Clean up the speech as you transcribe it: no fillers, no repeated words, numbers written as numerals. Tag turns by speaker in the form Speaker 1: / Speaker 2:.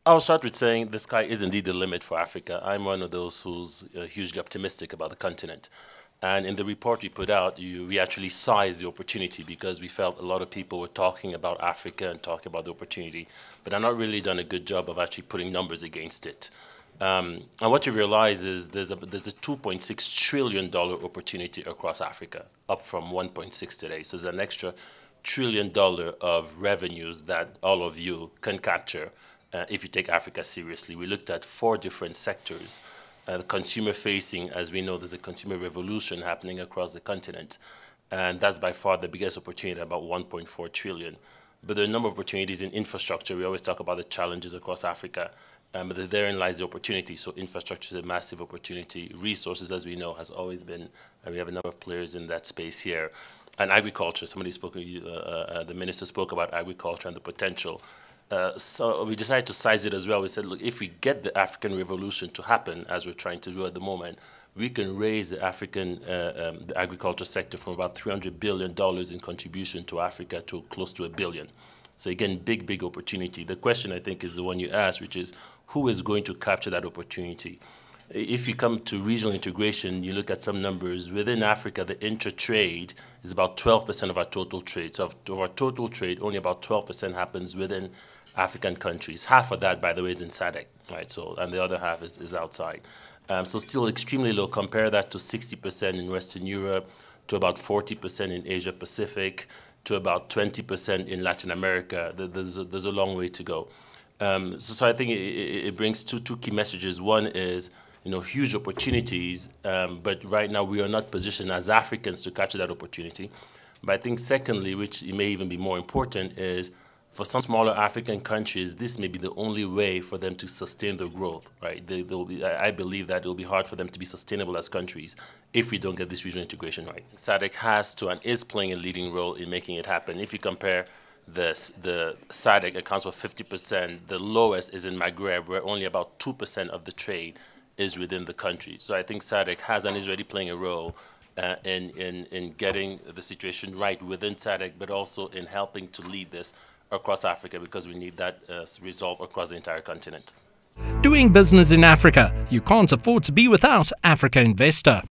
Speaker 1: I'll start with saying the sky is indeed the limit for Africa. I'm one of those who's hugely optimistic about the continent. And in the report we put out, we actually sized the opportunity because we felt a lot of people were talking about Africa and talking about the opportunity, but have not really done a good job of actually putting numbers against it. And what you realize is there's a $2.6 trillion opportunity across Africa, up from 1.6 today. So there's an extra $1 trillion of revenues that all of you can capture if you take Africa seriously. We looked at 4 different sectors. The consumer facing, as we know, there's a consumer revolution happening across the continent. And that's by far the biggest opportunity, about 1.4 trillion. But there are a number of opportunities in infrastructure. We always talk about the challenges across Africa, but therein lies the opportunity. So infrastructure is a massive opportunity. Resources, as we know, has always been, and we have a number of players in that space here. And agriculture, somebody spoke, the minister spoke about agriculture and the potential. So we decided to size it as well. We said, look, if we get the African revolution to happen, as we're trying to do at the moment, we can raise the the agriculture sector from about $300 billion in contribution to Africa to close to $1 billion. So again, big opportunity. The question, I think, is the one you asked, which is, who is going to capture that opportunity? If you come to regional integration, you look at some numbers. Within Africa, the intra-trade is about 12% of our total trade. So of our total trade, only about 12% happens within African countries. Half of that, by the way, is in SADC, right? So, and the other half is outside. So still extremely low. Compare that to 60% in Western Europe, to about 40% in Asia Pacific, to about 20% in Latin America. There's a long way to go. So I think it brings two key messages. One is, huge opportunities, but right now we are not positioned as Africans to capture that opportunity. But I think secondly, which may even be more important, is for some smaller African countries, this may be the only way for them to sustain their growth, right? I believe that it will be hard for them to be sustainable as countries if we don't get this regional integration right. SADC has to and is playing a leading role in making it happen. If you compare the SADC accounts for 50%, the lowest is in Maghreb, where only about 2% of the trade is within the country. So I think SADC has and is already playing a role in getting the situation right within SADC, but also in helping to lead this across Africa, because we need that resolved across the entire continent.
Speaker 2: Doing business in Africa, you can't afford to be without Africa Investor.